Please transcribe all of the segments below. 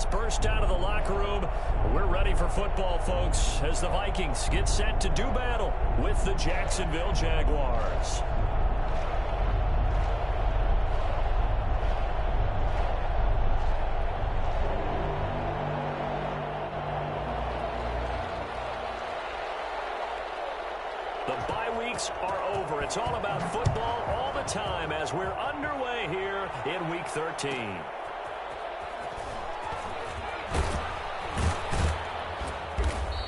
has burst out of the locker room. We're ready for football, folks, as the Vikings get set to do battle with the Jacksonville Jaguars. The bye weeks are over. It's all about football all the time as we're underway here in Week 13.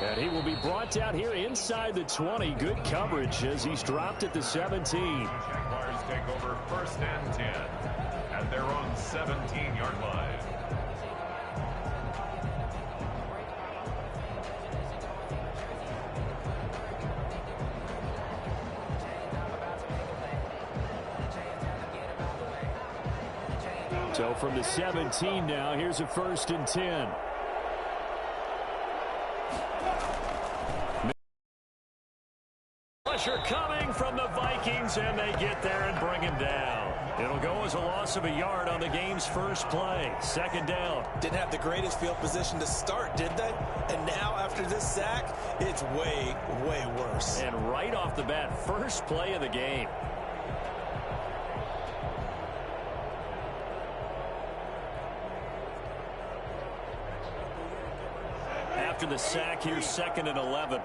And he will be brought down here inside the 20. Good coverage as he's dropped at the 17. Jaguars take over 1st and 10 at their own 17-yard line. So from the 17 now, here's a 1st and 10. Pressure coming from the Vikings, and they get there and bring him down. It'll go as a loss of a yard on the game's first play. 2nd down. Didn't have the greatest field position to start, did they? And now after this sack, it's way, way worse. And right off the bat, first play of the game. After the sack, here's 2nd and 11.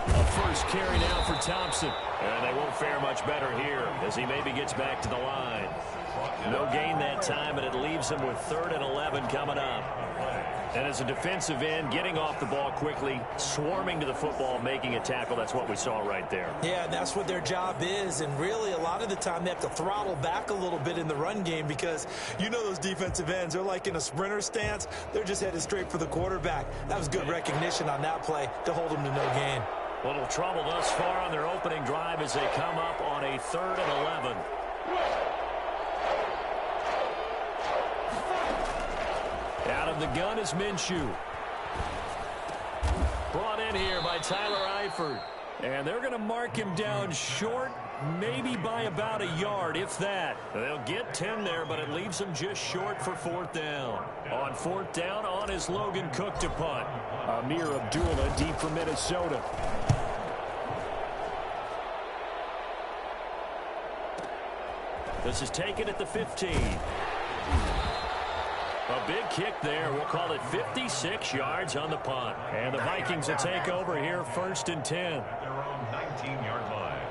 A first carry now for Thompson. And they won't fare much better here as he maybe gets back to the line. No gain that time, and it leaves him with 3rd and 11 coming up. And as a defensive end, getting off the ball quickly, swarming to the football, making a tackle, that's what we saw right there. Yeah, that's what their job is, and really a lot of the time they have to throttle back a little bit in the run game because you know those defensive ends, they're like in a sprinter stance. They're just headed straight for the quarterback. That was good recognition on that play to hold them to no gain. Little trouble thus far on their opening drive as they come up on a 3rd and 11. Out of the gun is Minshew. Brought in here by Tyler Eifert. And they're going to mark him down short, maybe by about a yard, if that. They'll get 10 there, but it leaves them just short for 4th down. On 4th down, on is Logan Cook to punt. Amir Abdullah deep for Minnesota. This is taken at the 15. A big kick there. We'll call it 56 yards on the punt. And the Vikings will take over here 1st and 10. At their own 19-yard line.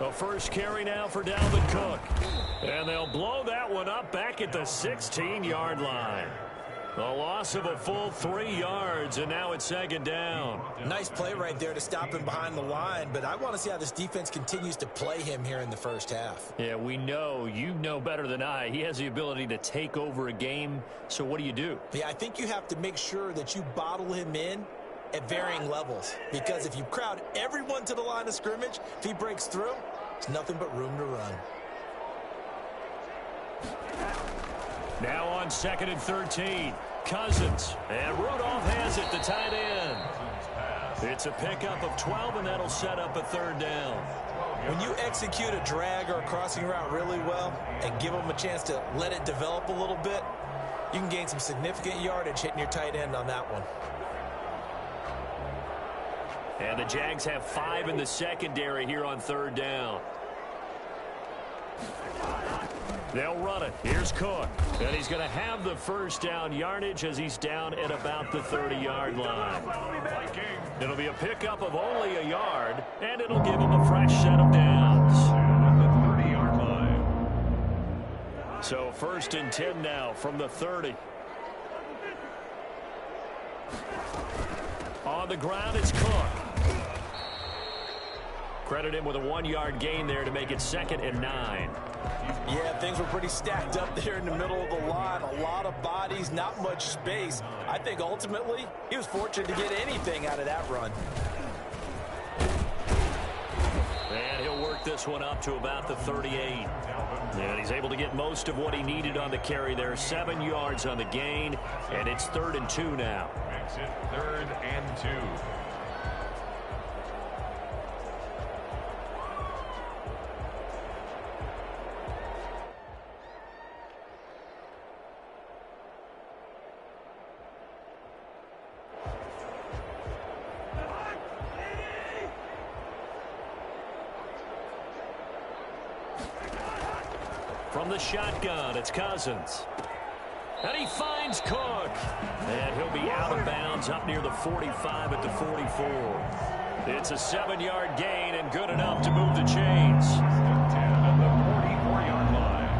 A first carry now for Dalvin Cook. And they'll blow that one up back at the 16-yard line. A loss of a full 3 yards, and now it's 2nd down. Nice play right there to stop him behind the line, but I want to see how this defense continues to play him here in the first half. Yeah, we know, you know better than I, he has the ability to take over a game, so what do? Yeah, I think you have to make sure that you bottle him in at varying levels, because if you crowd everyone to the line of scrimmage, if he breaks through, there's nothing but room to run. Now on 2nd and 13, Cousins. And Rudolph has it, the tight end. It's a pickup of 12, and that'll set up a 3rd down. When you execute a drag or a crossing route really well and give them a chance to let it develop a little bit, you can gain some significant yardage hitting your tight end on that one. And the Jags have 5 in the secondary here on 3rd down. They'll run it. Here's Cook. And he's going to have the 1st down yardage as he's down at about the 30-yard line. It'll be a pickup of only a yard, and it'll give him a fresh set of downs. At the 30-yard line. So 1st and 10 now from the 30. On the ground, it's Cook. Credit him with a 1-yard gain there to make it 2nd and 9. Yeah, things were pretty stacked up there in the middle of the line. A lot of bodies, not much space. I think ultimately he was fortunate to get anything out of that run. And he'll work this one up to about the 38. And he's able to get most of what he needed on the carry there. 7 yards on the gain, and it's 3rd and 2 now. makes it 3rd and 2. From the shotgun, it's Cousins. And he finds Cook. And he'll be out of bounds up near the 45 at the 44. It's a 7-yard gain and good enough to move the chains. 10 at the 44-yard line.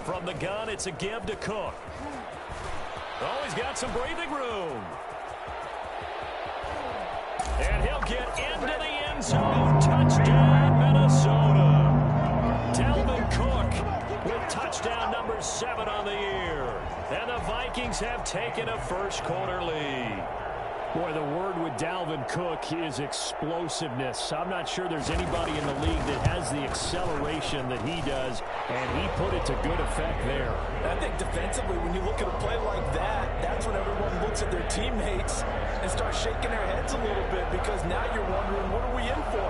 From the gun, it's a give to Cook. Oh, he's got some breathing room. And he'll get into the end zone. Touchdown, Minnesota. Dalvin Cook with touchdown number 7 on the year. And the Vikings have taken a first-quarter lead. Boy, the word with Dalvin Cook is explosiveness. I'm not sure there's anybody in the league that has the acceleration that he does, and he put it to good effect there. I think defensively, when you look at a play like that, that's when everyone looks at their teammates and starts shaking their heads a little bit, because now you're wondering, what are we in for?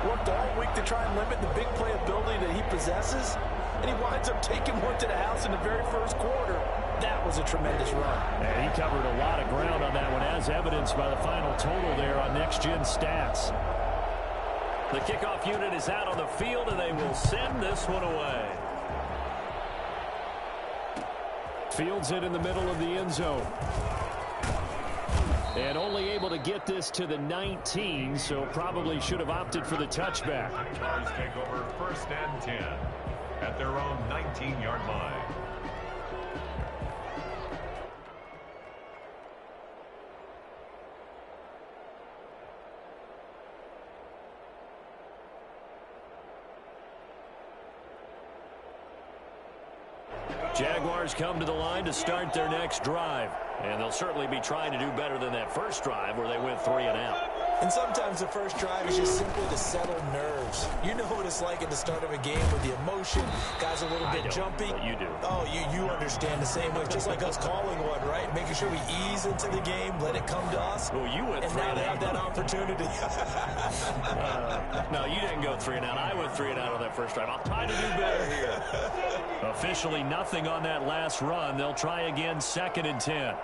Worked all week to try and limit the big play ability that he possesses, and he winds up taking one to the house in the very first quarter. That was a tremendous run. And he covered a lot of ground on that one, as evidenced by the final total there on Next Gen Stats. The kickoff unit is out on the field, and they will send this one away. Fields it in the middle of the end zone. And only able to get this to the 19, so probably should have opted for the touchback. Jaguars take over 1st and 10 at their own 19-yard line. Jaguars come to the line to start their next drive. And they'll certainly be trying to do better than that first drive where they went 3 and out. And sometimes the first drive is just simply to settle nerves. You know what it's like at the start of a game with the emotion. Guys a little bit jumpy. But you do. Oh, you understand the same way. Just like us calling one, right? Making sure we ease into the game, let it come to us. Well, you went and 3 now and they have out. that opportunity. No, you didn't go 3 and out. I went 3 and out on that first drive. I'll try to do better here. Officially nothing on that last run. They'll try again 2nd and 10.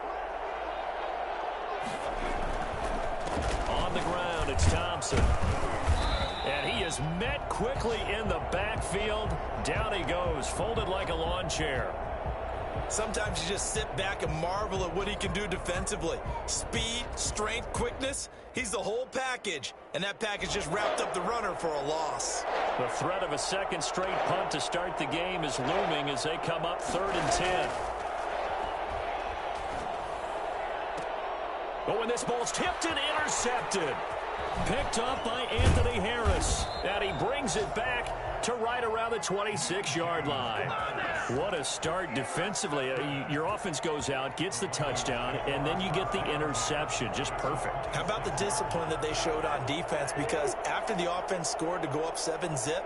On the ground, it's Thompson. And he is met quickly in the backfield. Down he goes, folded like a lawn chair. Sometimes you just sit back and marvel at what he can do defensively. Speed, strength, quickness. He's the whole package. And that package just wrapped up the runner for a loss. The threat of a second straight punt to start the game is looming as they come up 3rd and 10. Oh, and this ball's tipped and intercepted. Picked up by Anthony Harris. And he brings it back to right around the 26-yard line. What a start defensively. Your offense goes out, gets the touchdown, and then you get the interception. Just perfect. How about the discipline that they showed on defense? Because after the offense scored to go up 7-zip,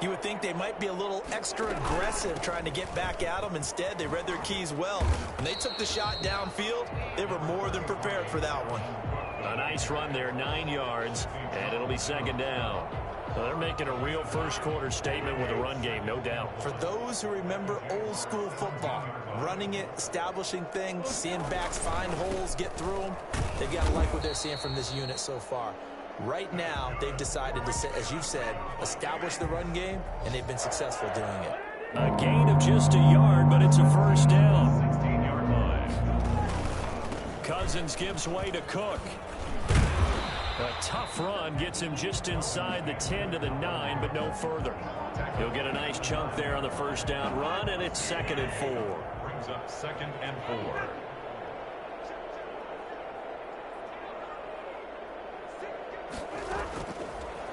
you would think they might be a little extra aggressive trying to get back at them. Instead, they read their keys well. When they took the shot downfield, they were more than prepared for that one. A nice run there, 9 yards, and it'll be 2nd down. So they're making a real first-quarter statement with a run game, no doubt. For those who remember old-school football, running it, establishing things, seeing backs find holes, get through them, they've got to like what they're seeing from this unit so far. Right now, they've decided to, as you've said, establish the run game, and they've been successful doing it. A gain of just a yard, but it's a first down. 16-yard line. Cousins gives way to Cook. A tough run gets him just inside the 10 to the 9, but no further. He'll get a nice chunk there on the first down run, and it's 2nd and 4. Brings up 2nd and 4.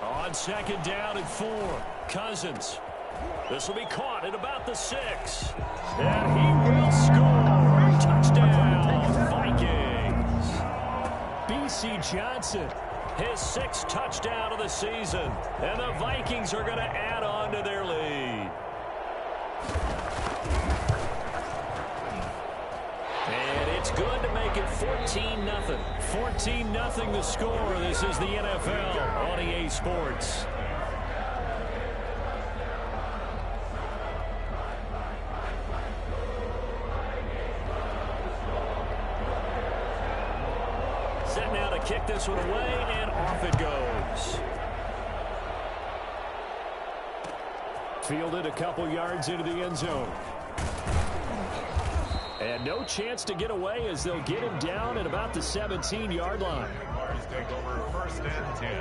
On 2nd down and 4, Cousins. This will be caught at about the 6. And he will score. Touchdown, Vikings. B.C. Johnson his 6th touchdown of the season. And the Vikings are going to add on to their lead. And it's good to make it 14-0. 14-0 the score. This is the NFL on EA Sports. Set now to kick this one away, and off it goes. Fielded a couple yards into the end zone. And no chance to get away as they'll get him down at about the 17-yard line. Jaguars take over 1st and 10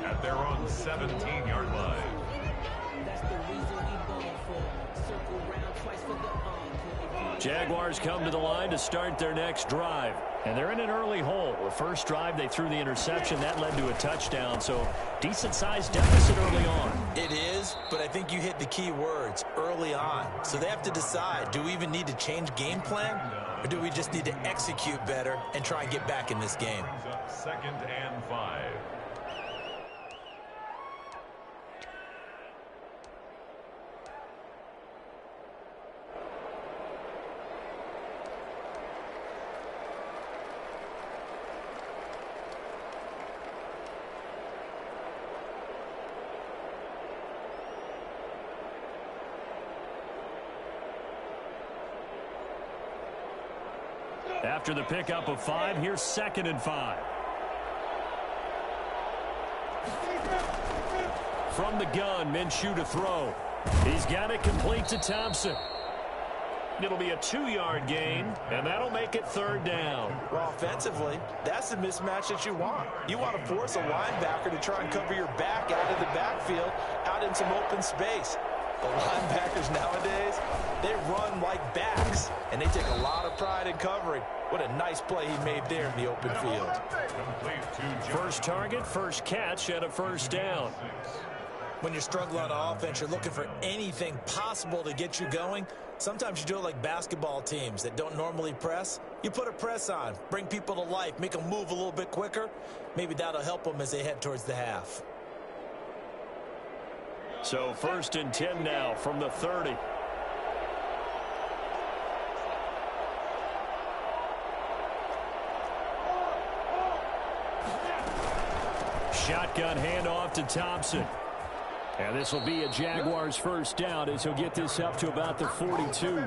at their own 17-yard line. Jaguars come to the line to start their next drive. And they're in an early hole. The first drive, they threw the interception. That led to a touchdown. So decent-sized deficit early on. It is, but I think you hit the key words, early on. So they have to decide, do we even need to change game plan? Or do we just need to execute better and try and get back in this game? 2nd and 5. After the pickup of 5, here's 2nd and 5. From the gun, Minshew to throw. He's got it complete to Thompson. It'll be a 2-yard gain, and that'll make it 3rd down. Well, offensively, that's the mismatch that you want. You want to force a linebacker to try and cover your back out of the backfield, out in some open space. The linebackers nowadays, they run like backs, and they take a lot of pride in covering. What a nice play he made there in the open field. First target, first catch, and a 1st down. When you're struggling on offense, you're looking for anything possible to get you going. Sometimes you do it like basketball teams that don't normally press. You put a press on, bring people to life, make them move a little bit quicker. Maybe that'll help them as they head towards the half. So 1st and 10 now from the 30. Shotgun handoff to Thompson. And this will be a Jaguars 1st down as he'll get this up to about the 42.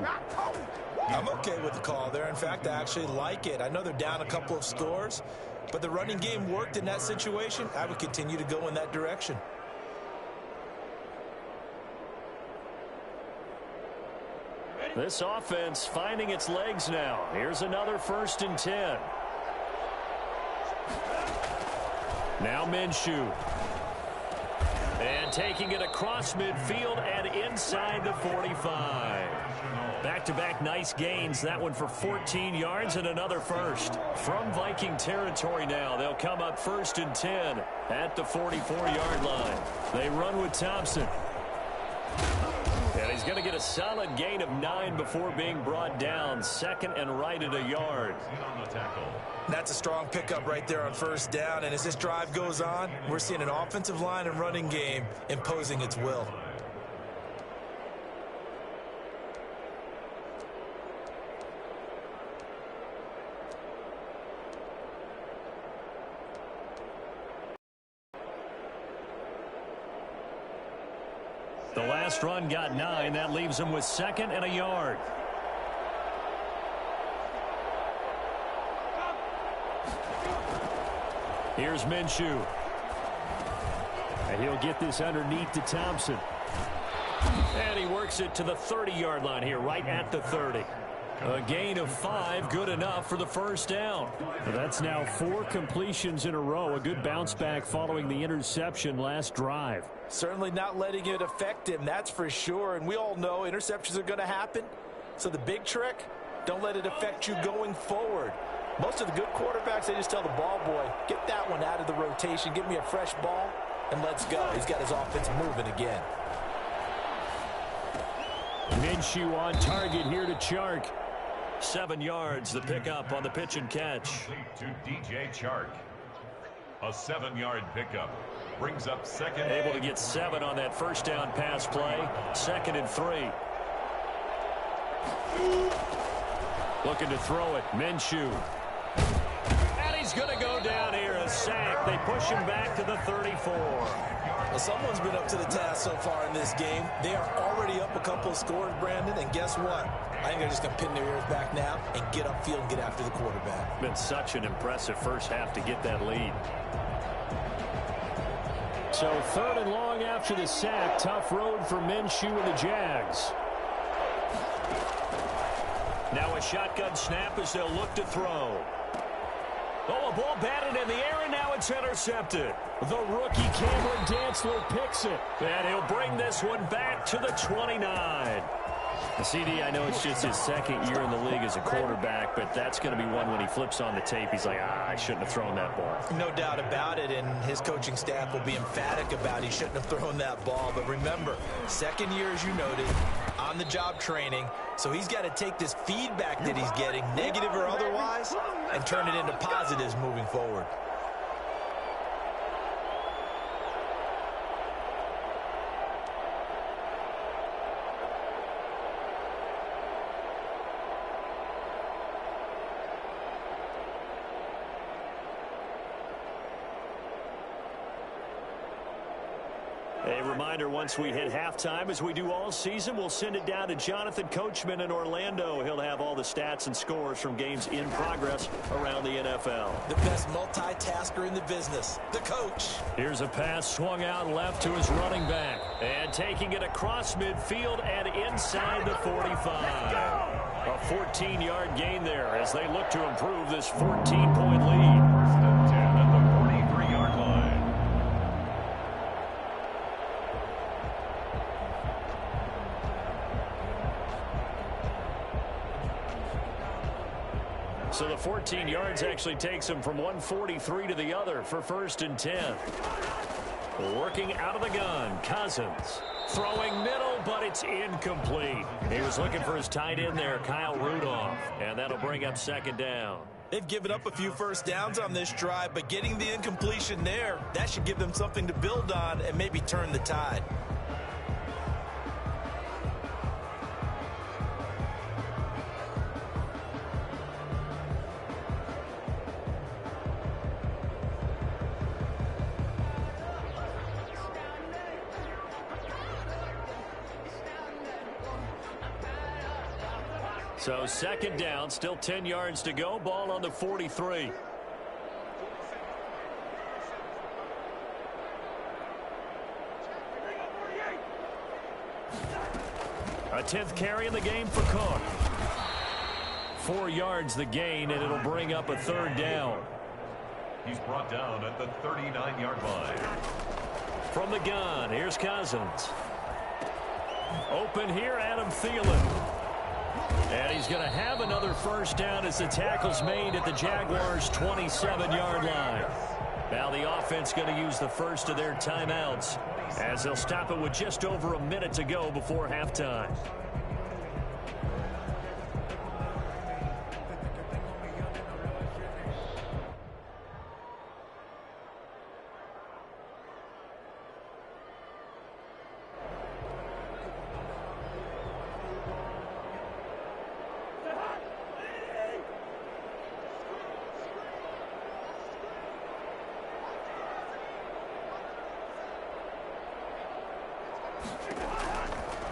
I'm okay with the call there. In fact, I actually like it. I know they're down a couple of scores, but the running game worked in that situation. I would continue to go in that direction. This offense finding its legs now. Here's another 1st and 10. Now Minshew. And taking it across midfield and inside the 45. Back-to-back nice gains. That one for 14 yards and another 1st. From Viking territory now, they'll come up 1st and 10 at the 44-yard line. They run with Thompson. And he's going to get a solid gain of 9 before being brought down. 2nd and right at a yard. That's a strong pickup right there on 1st down. And as this drive goes on, we're seeing an offensive line and running game imposing its will. The last run got 9. That leaves him with 2nd and a yard. Here's Minshew. And he'll get this underneath to Thompson. And he works it to the 30-yard line here, right at the 30. A gain of 5, good enough for the 1st down. Well, that's now 4 completions in a row. A good bounce back following the interception last drive. Certainly not letting it affect him, that's for sure. And we all know interceptions are going to happen. So the big trick, don't let it affect you going forward. Most of the good quarterbacks, they just tell the ball boy, get that one out of the rotation, give me a fresh ball, and let's go. He's got his offense moving again. Minshew on target here to Chark. 7 yards, the pickup on the pitch and catch. To DJ Chark. A 7-yard pickup. Brings up second. Able to get 7 on that first down pass play. 2nd and 3. Looking to throw it. Minshew. And he's going to go down here. A sack. They push him back to the 34. Well, someone's been up to the task so far in this game. They are already up a couple of scores, Brandon, and guess what? I think they're just going to pin their ears back now and get upfield and get after the quarterback. Been such an impressive first half to get that lead. So 3rd and long after the sack. Tough road for Minshew and the Jags. Now a shotgun snap as they'll look to throw. Oh, a ball batted in the air, and now it's intercepted. The rookie Cameron Dantzler picks it. And he'll bring this one back to the 29. CD, I know it's just his 2nd year in the league as a quarterback, but that's going to be one when he flips on the tape. He's like, I shouldn't have thrown that ball. No doubt about it, and his coaching staff will be emphatic about he shouldn't have thrown that ball. But remember, 2nd year, as you noted, on-the-job training, so he's got to take this feedback that he's getting, negative or otherwise, and turn it into positives moving forward. A reminder, once we hit halftime, as we do all season, we'll send it down to Jonathan Coachman in Orlando. He'll have all the stats and scores from games in progress around the NFL. The best multitasker in the business, the coach. Here's a pass swung out left to his running back. And taking it across midfield and inside the 45. A 14-yard gain there as they look to improve this 14-point lead. First and 10 at the 43-yard line. So the 14 yards actually takes him from 143 to the other for 1st and 10. Working out of the gun, Cousins. Throwing middle, but it's incomplete. He was looking for his tight end there, Kyle Rudolph. And that'll bring up 2nd down. They've given up a few first downs on this drive, but getting the incompletion there, that should give them something to build on and maybe turn the tide. So 2nd down, still 10 yards to go. Ball on the 43. A 10th carry in the game for Cook. 4 yards the gain, and it'll bring up a 3rd down. He's brought down at the 39-yard line. From the gun, here's Cousins. Open here, Adam Thielen. And he's going to have another first down as the tackle's made at the Jaguars' 27-yard line. Now the offense going to use the first of their timeouts as they'll stop it with just over a minute to go before halftime.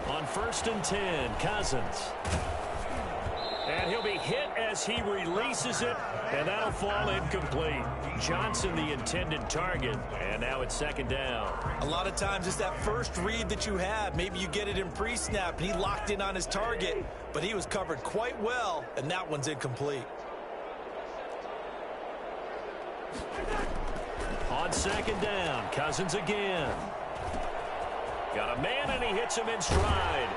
On 1st and 10, Cousins. And he'll be hit as he releases it, and that'll fall incomplete. Johnson, the intended target, and now it's 2nd down. A lot of times it's that first read that you have. Maybe you get it in pre-snap, and he locked in on his target, but he was covered quite well, and that one's incomplete. On 2nd down, Cousins again. Got a man, and he hits him in stride.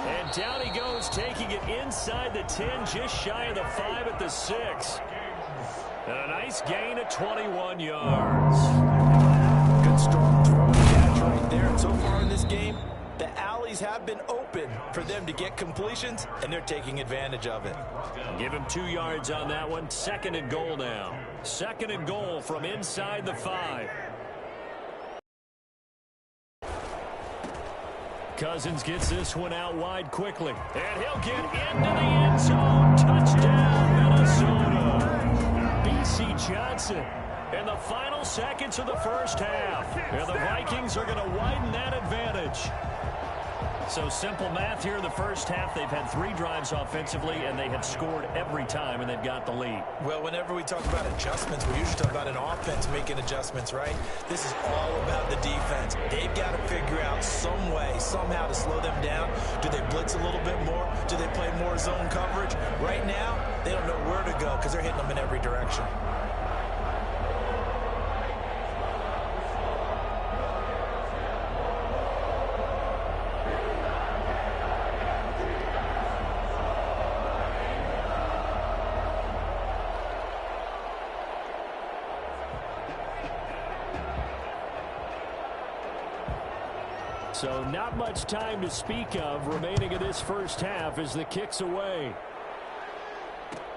And down he goes, taking it inside the 10, just shy of the 5 at the 6. And a nice gain of 21 yards. Good strong throw catch right there. And so far in this game, the Alleys have have been open for them to get completions, and they're taking advantage of it. Give him 2 yards on that one. 2nd and goal now. 2nd and goal from inside the 5. Cousins gets this one out wide quickly. And he'll get into the end zone. Touchdown, Minnesota. B.C. Johnson in the final seconds of the first half. And the Vikings are going to widen that advantage. So simple math here in the first half. They've had 3 drives offensively, and they have scored every time, and they've got the lead. Well, whenever we talk about adjustments, we usually talk about an offense making adjustments, right? This is all about the defense. They've got to figure out some way, somehow to slow them down. Do they blitz a little bit more? Do they play more zone coverage? Right now, they don't know where to go because they're hitting them in every direction. So not much time to speak of remaining in this first half as the kick's away.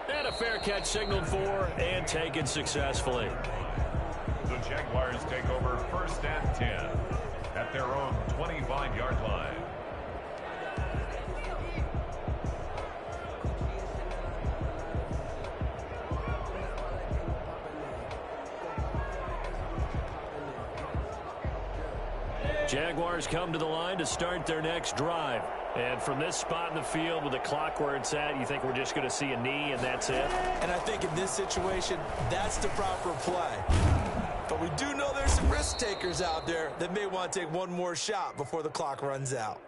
And a fair catch signaled for and taken successfully. The Jaguars take over 1st and 10 at their own 25-yard line. Jaguars come to the line to start their next drive. And from this spot in the field with the clock where it's at, you think we're just going to see a knee and that's it? And I think in this situation, that's the proper play. But we do know there's some risk takers out there that may want to take one more shot before the clock runs out.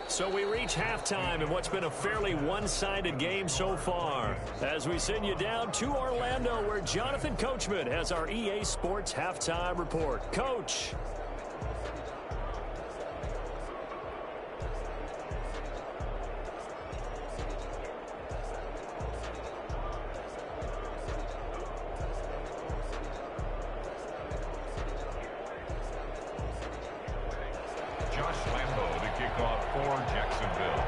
So we reach halftime in what's been a fairly one-sided game so far. As we send you down to Orlando, where Jonathan Coachman has our EA Sports Halftime Report. Coach. Josh Lambo to kick off for Jacksonville.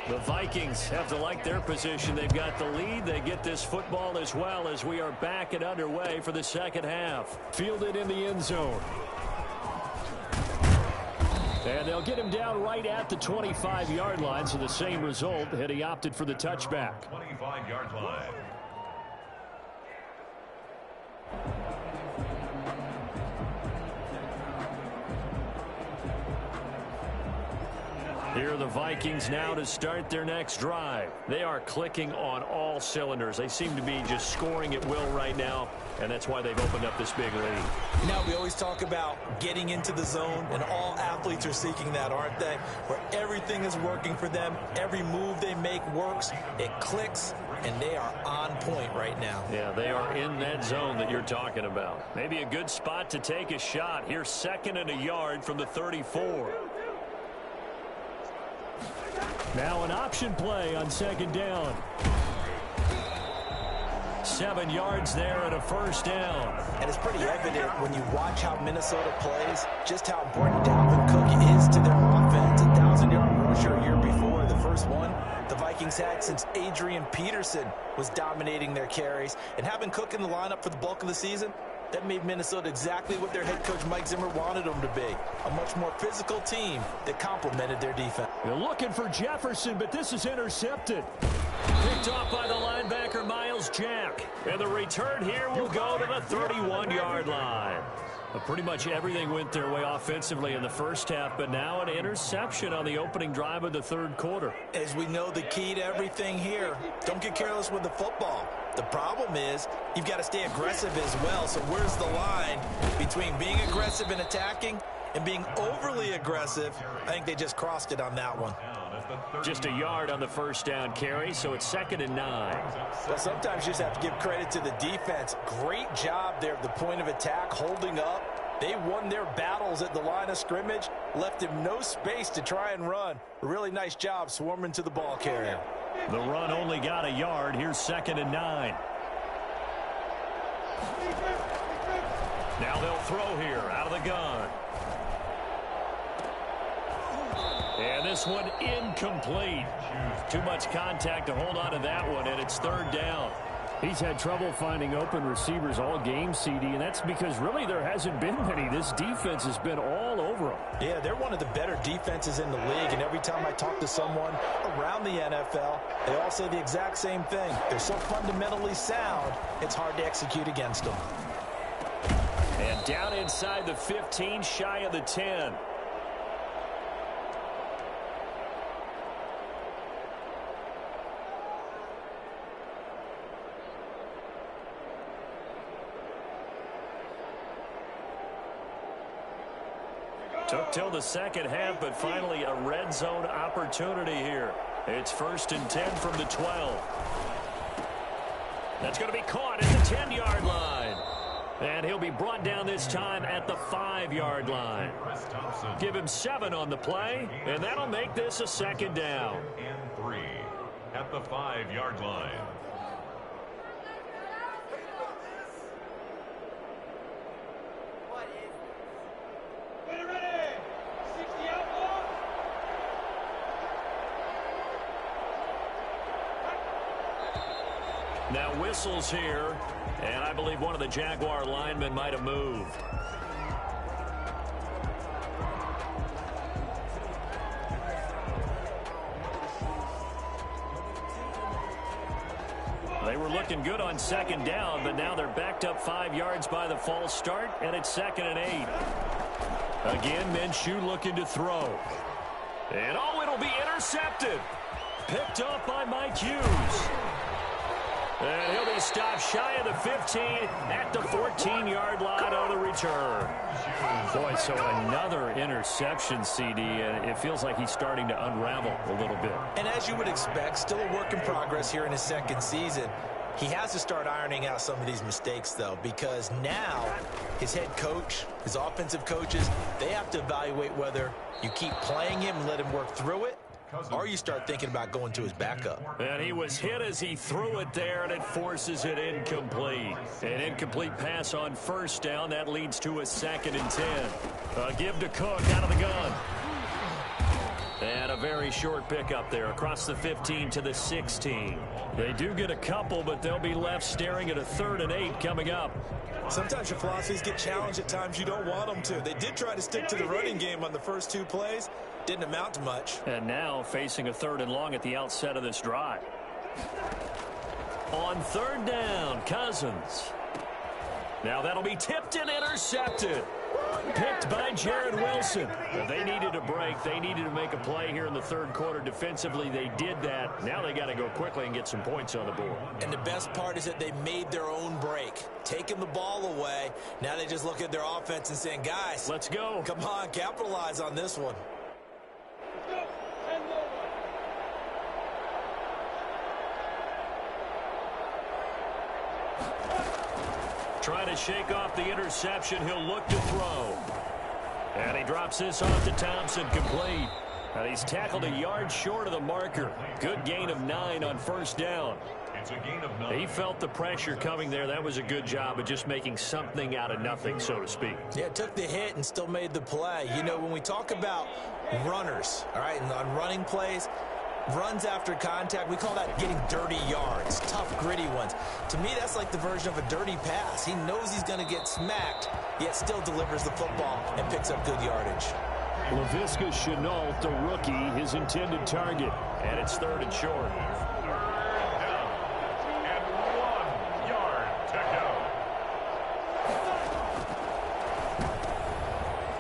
The Vikings have to like their position. They've got the lead. They get this football as well as we are back and underway for the second half. Fielded in the end zone. And they'll get him down right at the 25-yard line, so the same result had he opted for the touchback. 25-yard line. Here are the Vikings now to start their next drive. They are clicking on all cylinders. They seem to be just scoring at will right now, and that's why they've opened up this big lead. Now, we always talk about getting into the zone, and all athletes are seeking that, aren't they? Where everything is working for them. Every move they make works. It clicks, and they are on point right now. Yeah, they are in that zone that you're talking about. Maybe a good spot to take a shot. Here's 2nd and a yard from the 34. Now an option play on 2nd down. 7 yards there and a first down. And it's pretty evident when you watch how Minnesota plays, just how important Dalvin Cook is to their offense. 1,000-yard rusher a year before. The first one the Vikings had since Adrian Peterson was dominating their carries. And having Cook in the lineup for the bulk of the season, that made Minnesota exactly what their head coach Mike Zimmer wanted them to be. A much more physical team that complemented their defense. They're looking for Jefferson, but this is intercepted. Picked off by the linebacker Miles Jack. And the return here will go to the 31-yard line. But pretty much everything went their way offensively in the first half, but now an interception on the opening drive of the third quarter. As we know, the key to everything here, don't get careless with the football. The problem is you've got to stay aggressive as well. So where's the line between being aggressive and attacking and being overly aggressive. I think they just crossed it on that one. Just a yard on the first down carry, so it's 2nd and 9. Well, sometimes you just have to give credit to the defense. Great job there at the point of attack, holding up. They won their battles at the line of scrimmage, left him no space to try and run. A really nice job swarming to the ball carrier. The run only got a yard. Here's 2nd and 9. Now they'll throw here out of the gun. And this one incomplete. Too much contact to hold on to that one, and it's 3rd down. He's had trouble finding open receivers all game, CD, and that's because really there hasn't been many. This defense has been all over them. Yeah, they're one of the better defenses in the league, and every time I talk to someone around the NFL, they all say the exact same thing. They're so fundamentally sound, it's hard to execute against them. And down inside the 15, shy of the 10. Took till the second half, but finally a red zone opportunity here. It's 1st and 10 from the 12. That's going to be caught at the 10-yard line. And he'll be brought down this time at the 5-yard line. Give him 7 on the play, and that'll make this a 2nd down. And 3 at the 5-yard line. Now whistles here, and I believe one of the Jaguar linemen might have moved. They were looking good on 2nd down, but now they're backed up 5 yards by the false start, and it's 2nd and 8. Again, Minshew looking to throw. And oh, it'll be intercepted. Picked up by Mike Hughes. And he'll be stopped shy of the 15 at the 14-yard line on the return. Boy, so another interception, CD, and it feels like he's starting to unravel a little bit. And as you would expect, still a work in progress here in his 2nd season. He has to start ironing out some of these mistakes, though, because now his head coach, his offensive coaches, they have to evaluate whether you keep playing him and let him work through it, or you start thinking about going to his backup. And he was hit as he threw it there, and it forces it incomplete. An incomplete pass on 1st down. That leads to a 2nd and 10. Give to Cook out of the gun. And a very short pickup there across the 15 to the 16. They do get a couple, but they'll be left staring at a 3rd and 8 coming up. Sometimes your philosophies get challenged at times you don't want them to. They did try to stick to the running game on the first 2 plays. Didn't amount to much. And now facing a 3rd and long at the outset of this drive. On 3rd down, Cousins. Now that'll be tipped and intercepted. Picked by Jared Wilson. Well, they needed a break. They needed to make a play here in the 3rd quarter. Defensively, they did that. Now they got to go quickly and get some points on the board. And the best part is that they made their own break. Taking the ball away. Now they just look at their offense and saying, guys, let's go. Come on, capitalize on this one. Trying to shake off the interception. He'll look to throw. And he drops this off to Thompson, complete. And he's tackled a yard short of the marker. Good gain of 9 on 1st down. It's a gain of 9. He felt the pressure coming there. That was a good job of just making something out of nothing, so to speak. Yeah, took the hit and still made the play. You know, when we talk about runners, all right, and on running plays, runs after contact, we call that getting dirty yards, tough, gritty ones. To me, that's like the version of a dirty pass. He knows he's going to get smacked, yet still delivers the football and picks up good yardage. Laviska Shenault, the rookie, his intended target. And it's 3rd and short. 3rd down. And 1 yard to go.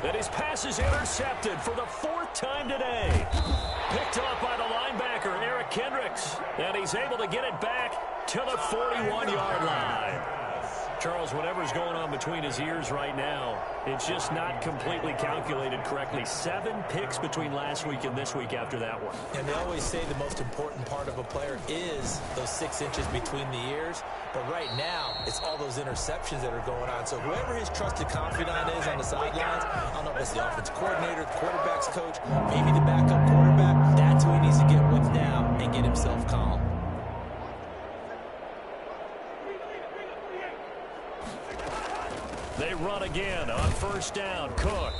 And his pass is intercepted for the 4th time today. Picked off by the linebacker, Eric Kendricks. And he's able to get it back to the 41-yard line. Charles, whatever's going on between his ears right now, it's just not completely calculated correctly. 7 picks between last week and this week after that one. And they always say the most important part of a player is those 6 inches between the ears. But right now, it's all those interceptions that are going on. So whoever his trusted confidant is on the sidelines, I don't know if it's the offensive coordinator, the quarterback's coach, maybe the backup quarterback, that's who he needs to get with now and get himself calm. They run again on first down. Cook.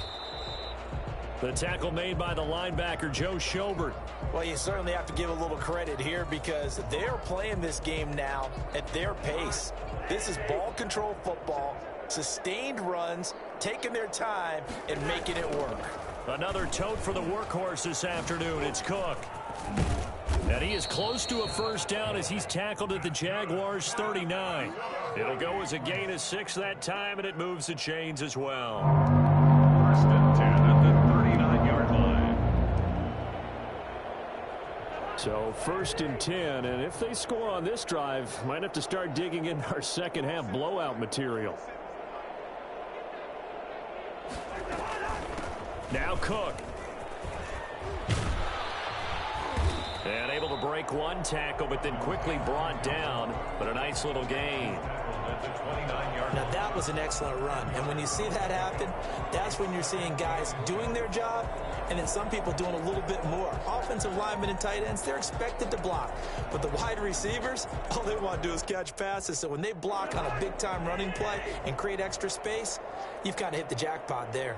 The tackle made by the linebacker, Joe Schobert. Well, you certainly have to give a little credit here because they're playing this game now at their pace. This is ball control football, sustained runs, taking their time, and making it work. Another tote for the workhorse this afternoon. It's Cook. And he is close to a first down as he's tackled at the Jaguars' 39. It'll go as a gain of 6 that time, and it moves the chains as well. First and 10 at the 39-yard line. So first and 10, and if they score on this drive, might have to start digging in our second half blowout material. Now Cook. And able to break one tackle, but then quickly brought down. But a nice little gain. Now that was an excellent run. And when you see that happen, that's when you're seeing guys doing their job and then some people doing a little bit more. Offensive linemen and tight ends, they're expected to block. But the wide receivers, all they want to do is catch passes. So when they block on a big-time running play and create extra space, you've kind of hit the jackpot there.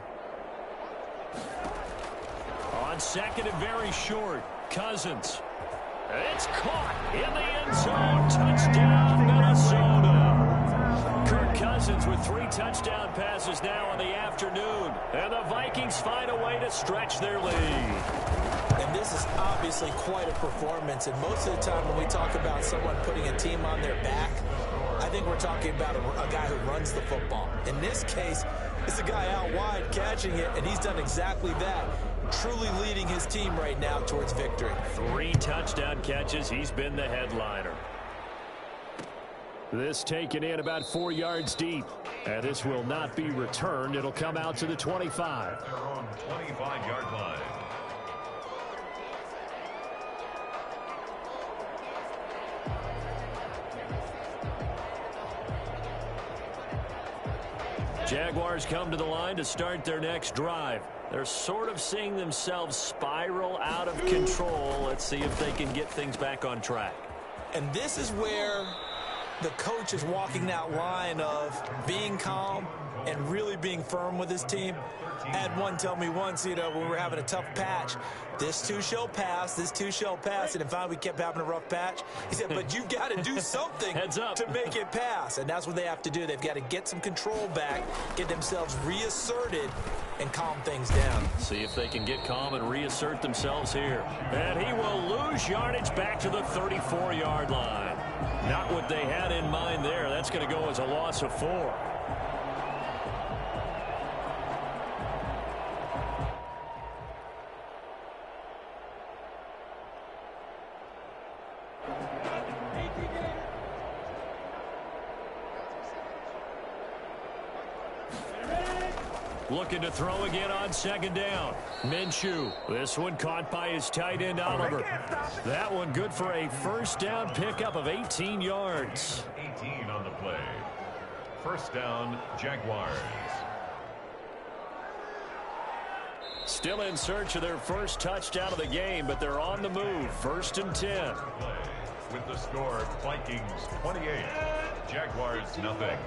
On second and very short, Cousins. It's caught in the end zone. Touchdown, Minnesota. Kirk Cousins with 3 touchdown passes now in the afternoon. And the Vikings find a way to stretch their lead. And this is obviously quite a performance. And most of the time when we talk about someone putting a team on their back, I think we're talking about a guy who runs the football. In this case, it's a guy out wide catching it, and he's done exactly that. Truly leading his team right now towards victory. 3 touchdown catches. He's been the headliner. This taken in about 4 yards deep. And this will not be returned. It'll come out to the 25. Their own 25-yard line. Jaguars come to the line to start their next drive. They're sort of seeing themselves spiral out of control. Let's see if they can get things back on track. And this is where the coach is walking that line of being calm and really being firm with his team. I had one tell me once, when we were having a tough patch, this too shall pass, this too shall pass. And if we kept having a rough patch, he said, but you've got to do something Heads up. to make it pass. And that's what they have to do. They've got to get some control back, get themselves reasserted, and calm things down. See if they can get calm and reassert themselves here. And he will lose yardage back to the 34-yard line. Not what they had in mind there. That's going to go as a loss of 4. Looking to throw again on second down. Minshew. This one caught by his tight end, Oliver. That one good for a first down pickup of 18 yards. 18 on the play. First down, Jaguars. Still in search of their first touchdown of the game, but they're on the move. First and 10. With the score, Vikings 28, Jaguars nothing.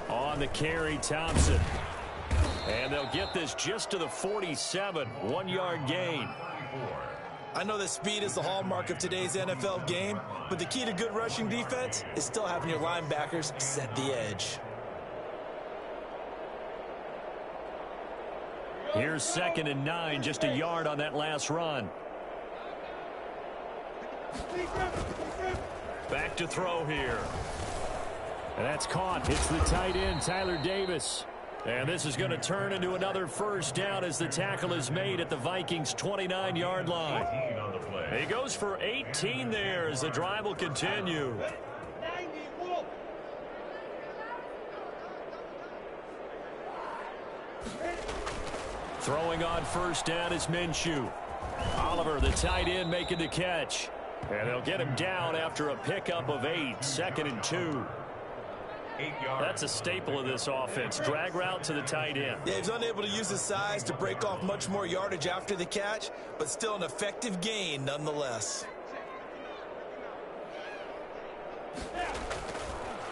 On the carry, Thompson. And they'll get this just to the 47. 1-yard gain. I know that speed is the hallmark of today's NFL game, but the key to good rushing defense is still having your linebackers set the edge. Here's second and 9, just a yard on that last run. Back to throw here. And that's caught. It's the tight end, Tyler Davis. And this is going to turn into another first down as the tackle is made at the Vikings' 29-yard line. 18 on the the play. He goes for 18 there as the drive will continue. Throwing on first down is Minshew. Oliver, the tight end, making the catch. And they'll get him down after a pickup of 8, 2nd and 2. 8 yards. That's a staple of this offense. Drag route to the tight end. Yeah, he's unable to use his size to break off much more yardage after the catch, but still an effective gain nonetheless.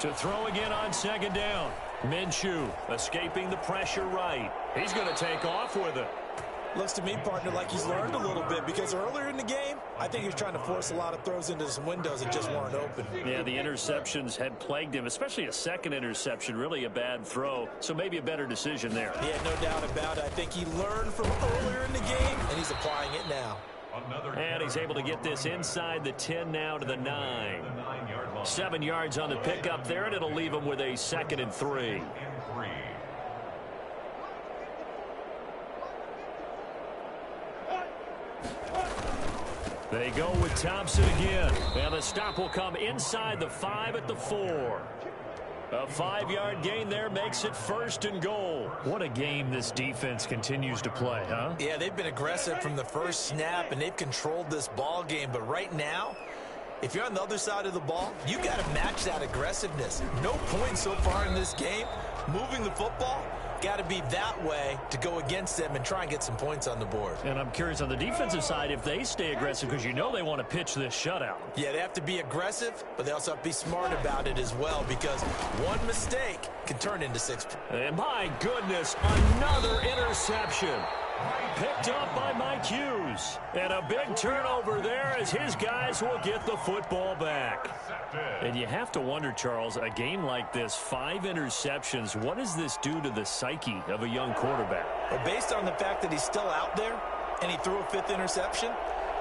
To throw again on 2nd down. Minshew escaping the pressure right. He's going to take off with it. Looks to me, partner, like he's learned a little bit because earlier in the game, I think he was trying to force a lot of throws into some windows that just weren't open. Yeah, the interceptions had plagued him, especially a second interception, really a bad throw. So maybe a better decision there. Yeah, no doubt about it. I think he learned from earlier in the game, and he's applying it now. And he's able to get this inside the 10 now to the 9. 7 yards on the pickup there, and it'll leave him with a 2nd and 3. They go with Thompson again. And the stop will come inside the 5 at the 4. A 5-yard gain there makes it 1st and goal. What a game this defense continues to play, huh? Yeah, they've been aggressive from the first snap, and they've controlled this ball game. But right now, if you're on the other side of the ball, you got to match that aggressiveness. No points so far in this game. Moving the football, got to be that way to go against them and try and get some points on the board. And I'm curious on the defensive side if they stay aggressive because you know they want to pitch this shutout. Yeah, they have to be aggressive, but they also have to be smart about it as well because one mistake can turn into 6. And my goodness, another interception. Picked up by Mike Hughes. And a big turnover there as his guys will get the football back. And you have to wonder, Charles, a game like this, 5 interceptions, what does this do to the psyche of a young quarterback? But based on the fact that he's still out there and he threw a 5th interception,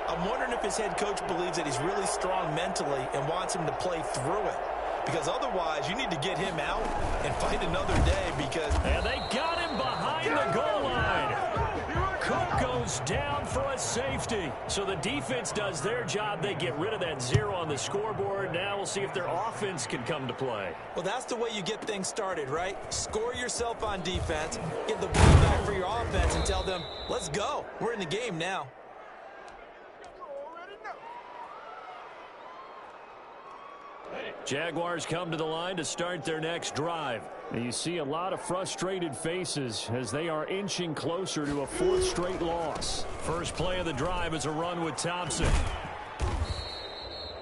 I'm wondering if his head coach believes that he's really strong mentally and wants him to play through it. Because otherwise, you need to get him out and fight another day because... And they got him behind the goal line. Cook goes down for a safety. So the defense does their job. They get rid of that 0 on the scoreboard. Now we'll see if their offense can come to play. Well, that's the way you get things started, right? Score yourself on defense, get the ball back for your offense, and tell them, let's go. We're in the game now. Jaguars come to the line to start their next drive. And you see a lot of frustrated faces as they are inching closer to a 4th straight loss. First play of the drive is a run with Thompson.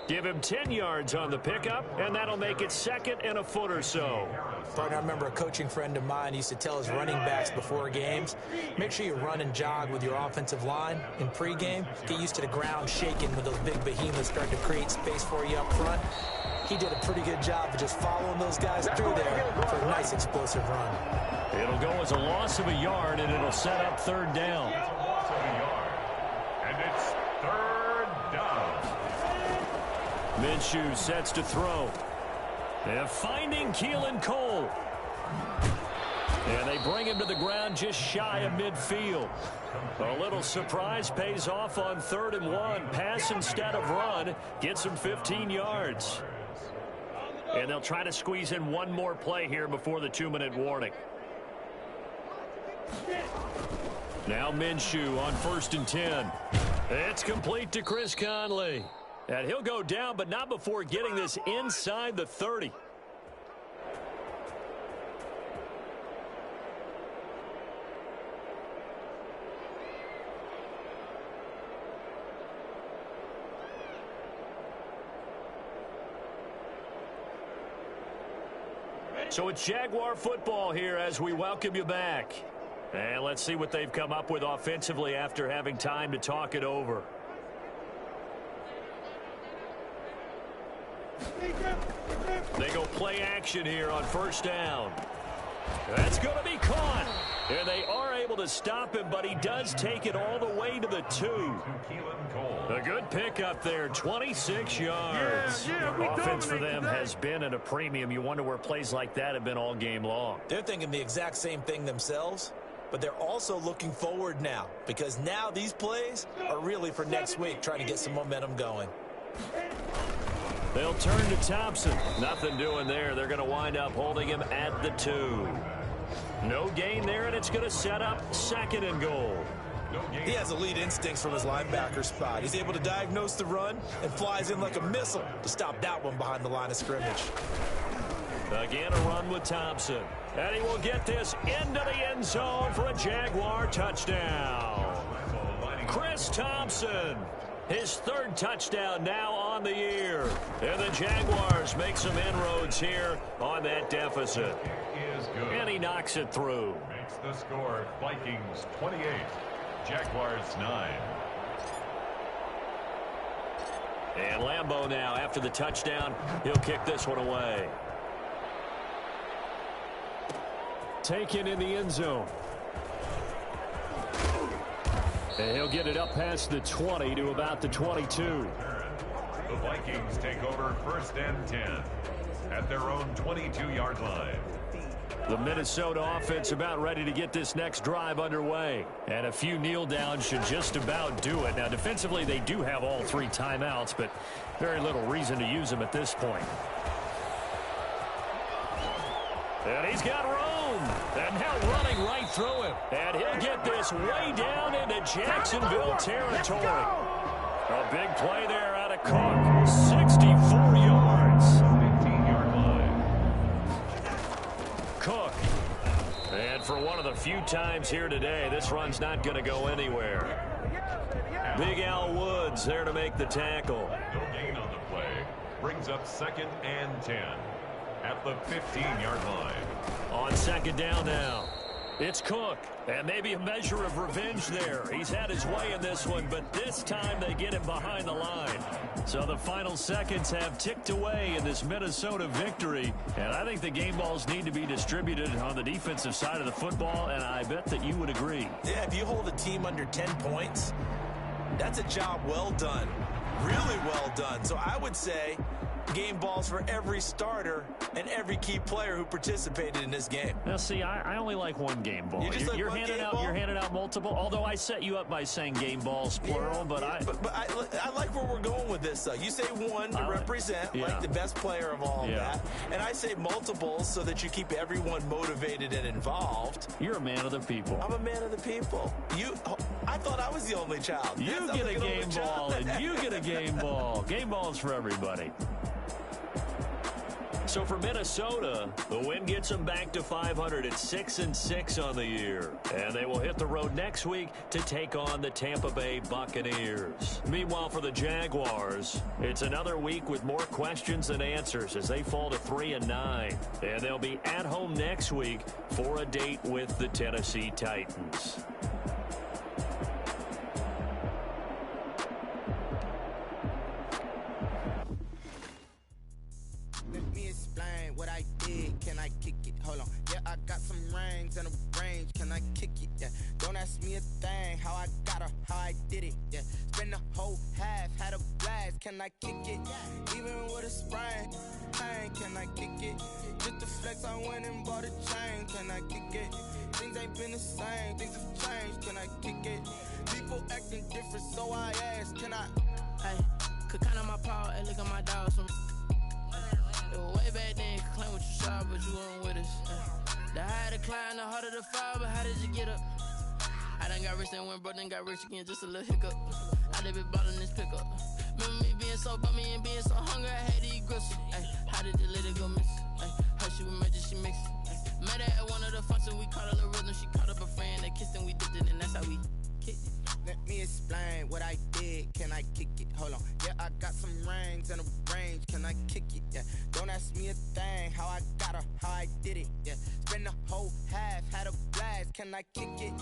Give him 10 yards on the pickup, and that'll make it 2nd and a foot or so. Partner, I remember a coaching friend of mine used to tell his running backs before games, make sure you run and jog with your offensive line in pregame. Get used to the ground shaking when those big behemoths start to create space for you up front. He did a pretty good job of just following those guys through there for a nice explosive run. It'll go as a loss of a yard, and it'll set up 3rd down. It's a loss of a yard. And it's 3rd down. Minshew sets to throw. They're finding Keelan Cole. And they bring him to the ground just shy of midfield. A little surprise pays off on 3rd and 1. Pass instead of run. Gets him 15 yards. And they'll try to squeeze in one more play here before the 2-minute warning. Now Minshew on 1st and 10. It's complete to Chris Conley. And he'll go down, but not before getting this inside the 30. So it's Jaguar football here as we welcome you back. And let's see what they've come up with offensively after having time to talk it over. They go play action here on 1st down. That's going to be caught. And they are able to stop him, but he does take it all the way to the 2. A good pickup there, 26 yards. Offense for them has been at a premium. You wonder where plays like that have been all game long. They're thinking the exact same thing themselves. but they're also looking forward now because now these plays are really for next week, trying to get some momentum going. They'll turn to Thompson. Nothing doing there. They're going to wind up holding him at the 2. No gain there, and it's going to set up 2nd and goal. He has elite instincts from his linebacker spot. He's able to diagnose the run and flies in like a missile to stop that one behind the line of scrimmage. Again, a run with Thompson. And he will get this into the end zone for a Jaguar touchdown. Chris Thompson, his 3rd touchdown now on the year. And the Jaguars make some inroads here on that deficit. And he knocks it through. Makes the score Vikings 28, Jaguars 9. And Lambeau now, after the touchdown, he'll kick this one away. Taken in the end zone. And he'll get it up past the 20 to about the 22. The Vikings take over 1st and 10 at their own 22-yard line. The Minnesota offense about ready to get this next drive underway. And a few kneel downs should just about do it. Now, defensively, they do have all 3 timeouts, but very little reason to use them at this point. And he's got room. And now running right through him. And he'll get this way down into Jacksonville territory. A big play there out of Cook. 64 yards. 15-yard line. Cook. And for one of the few times here today, this run's not going to go anywhere. Big Al Woods there to make the tackle. No gain on the play. Brings up 2nd and 10 at the 15-yard line. On 2nd down now. It's Cook. And maybe a measure of revenge there. He's had his way in this one, but this time they get him behind the line. So the final seconds have ticked away in this Minnesota victory. And I think the game balls need to be distributed on the defensive side of the football, and I bet that you would agree. Yeah, if you hold a team under 10 points, that's a job well done. Really well done. So I would say game balls for every starter and every key player who participated in this game. Now, see, I only like one game ball. You're handing out multiple. Although I set you up by saying game balls plural, yeah, but I like where we're going with this. You say one to represent like the best player of all of that, and I say multiples so that you keep everyone motivated and involved. You're a man of the people. I'm a man of the people. I thought I was the only child. You get a game ball, and you get a game ball. Game balls for everybody. So for Minnesota, the win gets them back to 500 at 6-6 on the year. And they will hit the road next week to take on the Tampa Bay Buccaneers. Meanwhile, for the Jaguars, it's another week with more questions than answers as they fall to 3-9. And they'll be at home next week for a date with the Tennessee Titans. Can I kick it? Hold on. Yeah, I got some rings and a range. Can I kick it? Yeah. Don't ask me a thing. How I got her, how I did it. Yeah. Spend the whole half, had a blast. Can I kick it? Even with a sprain. Hey, can I kick it? Just to flex, I went and bought a chain. Can I kick it? Things ain't been the same. Things have changed. Can I kick it? People acting different, so I asked. Can I? Hey, could count on my power and look at my dogs from. Way back then, could claim what you saw, but you weren't with us. The higher the climb, the harder the fall, but how did you get up? I done got rich and went broke, then got rich again, just a little hiccup. I done been ballin' this pickup. Remember me being so bummy and being so hungry, I had to eat gristle. How did the lady go miss? Her she was magic, she mixed. Met her at one of the functions, we caught her the rhythm. She caught up a friend, they kissed and we dipped it, and that's how we kicked it. Let me explain what I did. Can I kick it? Hold on. Yeah, I got some rings and a range. Can I kick it? Yeah. Don't ask me a thing. How I got her, how I did it. Yeah. Spend the whole half, had a blast. Can I kick it?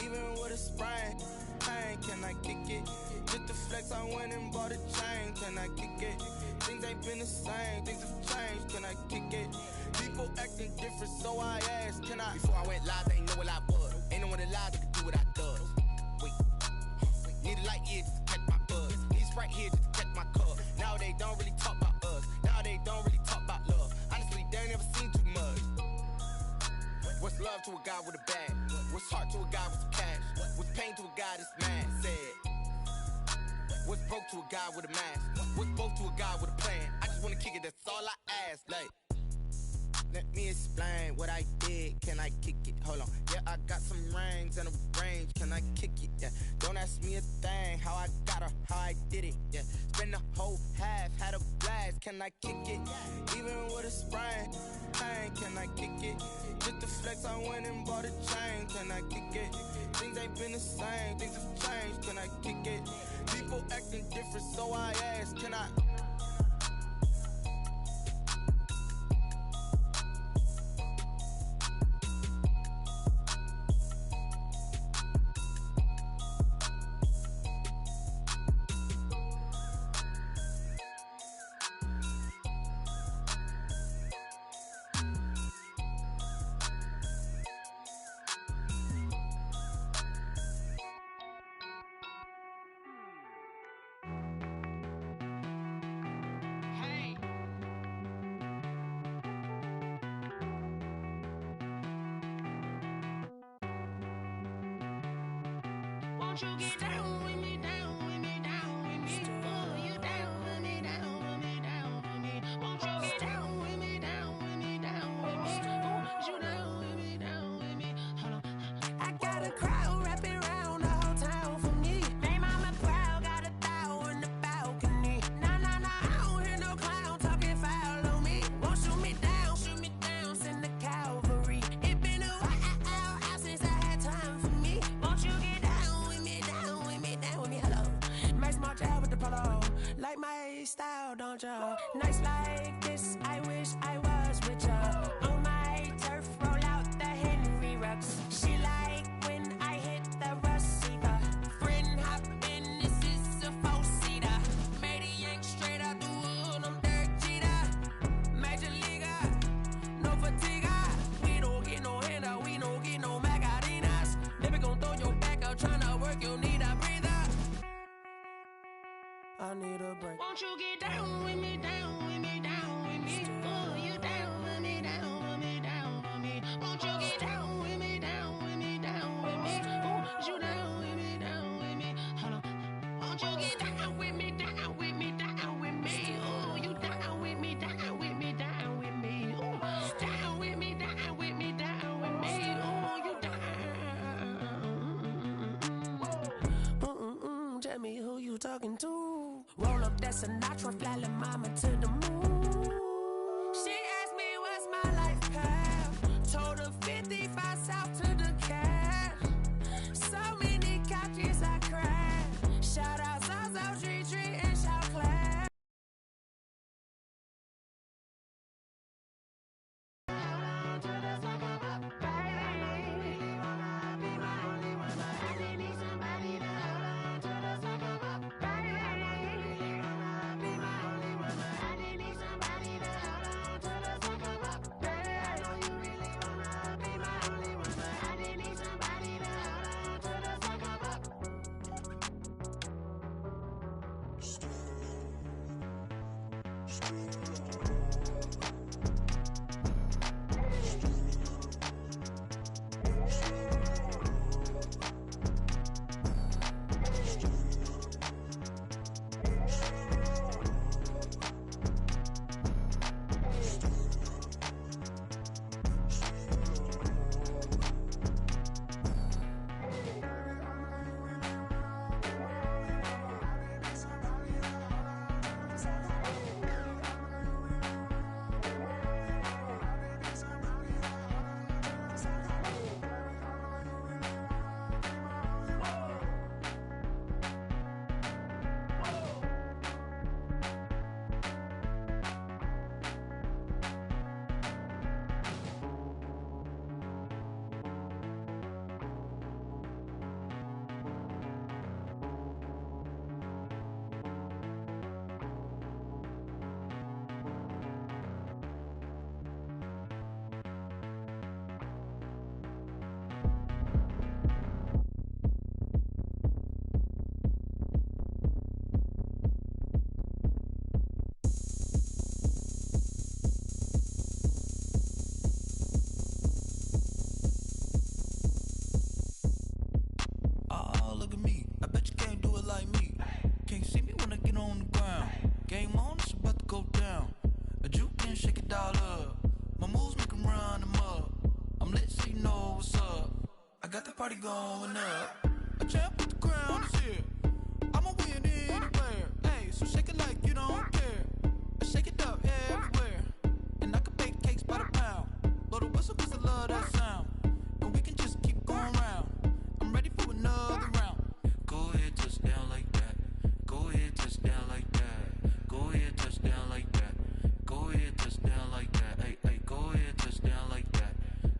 Even with a sprain. Hey, can I kick it? Just to flex, I went and bought a chain. Can I kick it? Things ain't been the same. Things have changed. Can I kick it? People acting different, so I asked. Can I? Before I went live, they ain't know what I was. Ain't no one alive that could do what I does. Wait. Need a light here just to catch my buzz. Need Sprite here just to catch my cup. Now they don't really talk about us. Now they don't really talk about love. Honestly, they ain't never seen too much. What's love to a guy with a bag? What's heart to a guy with some cash? What's pain to a guy that's mad? Said. What's broke to a guy with a mask? What's both to a guy with a plan? I just wanna kick it, that's all I ask. Like, let me explain what I did. Can I kick it? Hold on. Yeah, I got some rings and a range. Can I kick it? Yeah. Don't ask me a thing. How I got her, how I did it. Yeah. Spend the whole half, had a blast. Can I kick it? Even with a sprain. Pain, can I kick it? Just the flex, I went and bought a chain. Can I kick it? Things ain't been the same. Things have changed. Can I kick it? People acting different, so I ask. Can I? Won't you get down with me, down with me, down with me? Oh, you down with me, down with me, down with me. Won't you get down with me, down with me, down with me? Oh, you down with me, down with me. Hold on. I got a crowd wrapping around the whole town for me. They mama proud, got a thou in the balcony. Nah, I don't hear no clown talking foul on me. Won't shoot me down, send the cavalry. It been a while since I had time for me. Won't you get down with me, down with me, down with me? Hello. Max March out with the polo. Like my style, don't ya? Nights like this, I wish I was with ya. On my turf, roll out the Henry Rux. She like when I hit the receiver. Friend hop in, this is a four-seater. Made a yank straight out the wood, I'm Derek Jeter. Major leaguer, no fatigue. We don't get no handout, we don't get no Macarinas. Never gon' throw your back out, tryna work, you need a breather. I need a break. Won't you get down with me, down with me, down with me? Oh, you down with me, down with me, down with me. Won't you get down with me, down with me, down with me? Oh, you down with me, down with me. Hold on. Won't you get down with me, down with me, down with me? Oh, you down with me, down with me, down with me. Oh, down with me, down with me, down with me. Oh, you down. Tell me who you talking to. Roll up that Sinatra, fly la mama to the moon. She asked me what's my life path. Told her 55 south to the cash. So many couches I crashed. Shout out South Tree and shout class. Game on, it's about to go down. A juke and shake it all up. My moves make them run them up. I'm lit so you know what's up. I got the party going up. A champ with the crown is here. I'ma win anywhere. Hey, so shake it like you don't care. I shake it up everywhere. And I can bake cakes by the pound. Blow the whistle cause I love that sound. And we can just keep going round. I'm ready for another round. Go ahead, touch down like that. Go ahead, touch down like that. Go ahead, touch down like that. Go ahead, touch down like that. Hey, hey, go ahead, touch down like that.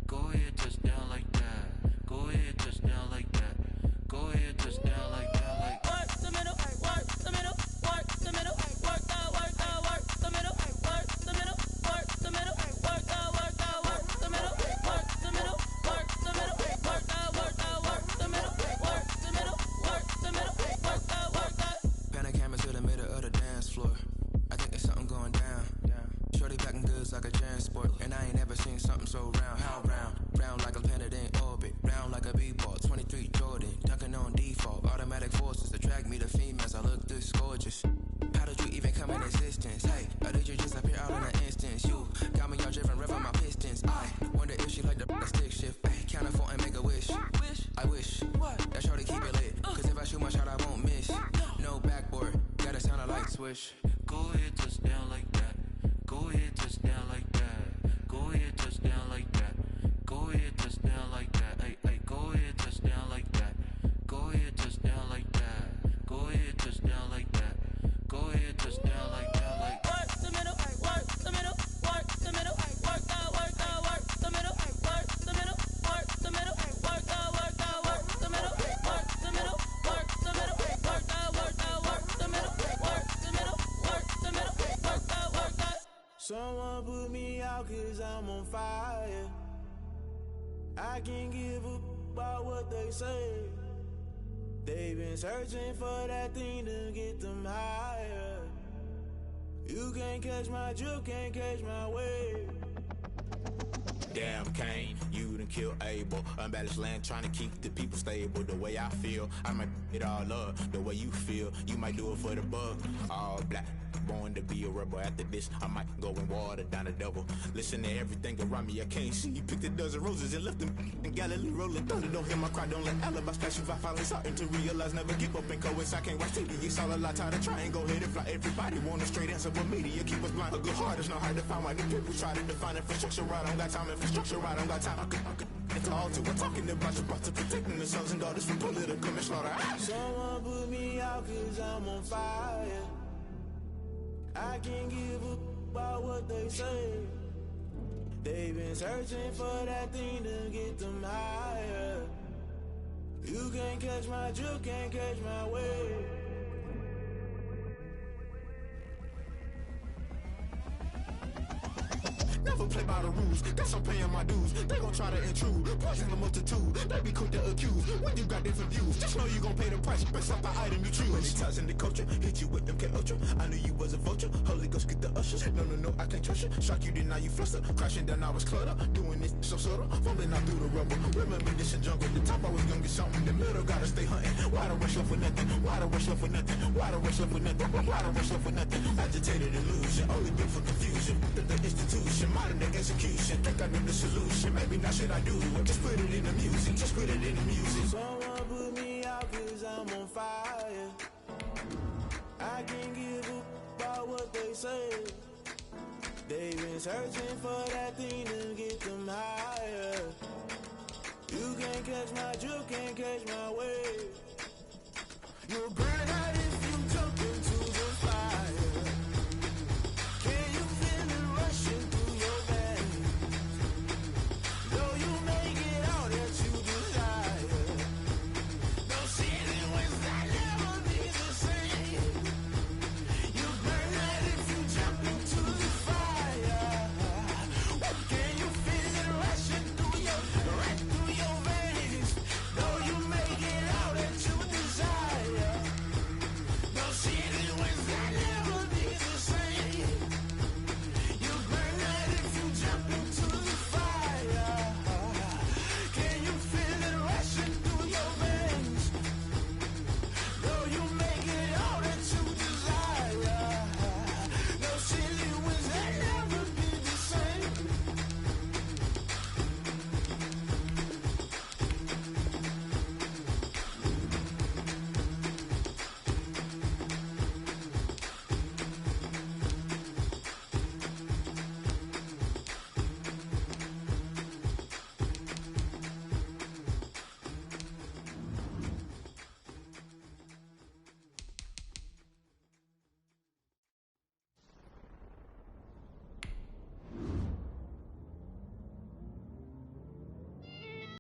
Go ahead, touch down like that. Go ahead, touch down like that. Go ahead, touch down like that. Like work the middle, work the middle, work the middle, work the middle, work the middle, work the middle, work the middle, work the middle, work the middle, work the middle, work the middle, work the middle, work the. Pan a camera to the middle of the dance floor. I think there's something going down. Shorty packing goods like a transport, and I ain't never seen something so round. How round? Round like a planet in orbit, round like a b-ball. 23 Jordan, dunking on default. Automatic forces attract me to females. I look this gorgeous. How did you even come in existence? Hey, or did you just appear out in an instance? You got me all driven, revving my pistons. I wonder if she like the stick shift. Hey, count a 4 and make a wish. I wish that shorty keep it lit, cause if I shoot my shot, I won't miss. No backboard, gotta sound a light switch. Go ahead, touch down like that. Go ahead, touch down like that. Go ahead, touch down like that. Go ahead, touch down like that. Hey, hey, go ahead, touch down like that. Go ahead, touch down like that. Go ahead, touch down like that. Go ahead, touch down like that. Like work the middle, work the middle, work the middle, work the middle, work the middle, work the middle, work the middle, work the middle, work the middle, work the middle, work the middle, work the middle, work the. Someone put me out cause I'm on fire. I can't give up about what they say. They've been searching for that thing to get them higher. You can't catch my drift, can't catch my wave. Damn, Kane, you done killed Abel. Unbalanced land, trying to keep the people stable. The way I feel, I might it all up. The way you feel, you might do it for the bug. All black, born to be a rebel. After this, I might go and water down the devil. Listen to everything around me, I can't see. Picked a dozen roses and left them in Galilee rolling thunder. Don't hear my cry, don't let alibis pass you. I finally starting to realize, never give up and coincide. Can't watch TV, it's all a lot. Time to try and go ahead and fly. Everybody want a straight answer, but media keep us blind. A good heart is not hard to find. Why the people try to define infrastructure right? I don't got time, infrastructure right, I don't got time. I could it's all to. We're talking about your brother, protecting the sons and daughters from political manslaughter. Someone put me out cause I'm on fire. I can't give up about what they say. They've been searching for that thing to get them higher. You can't catch my drift, can't catch my wave. Never play by the rules, guess I'm paying my dues. They gon' try to intrude, poison the multitude. They be quick to accuse, when you got different views. Just know you gon' pay the price, based off the item you choose. Many times in the culture, hit you with them K-Ultra. I knew you was a vulture, Holy Ghost get the ushers. No, I can't trust you. Shock you, then now you fluster. Crashing down, I was cluttered. Doing this so subtle, falling out through the rubble. Remember this in jungle, the top I was gonna get something. The middle gotta stay hunting. Why the rush love for nothing? Why the rush love for nothing? Why the rush love for nothing? Why the rush love for nothing? Agitated illusion, only been for confusion. The institution, modern day execution. Think I knew the solution, maybe now should I do it? Just put it in the music, just put it in the music. Someone put me out cause I'm on fire. I can't give up about what they say. They've been searching for that thing to get them higher. You can't catch my drift, can't catch my wave. You're great.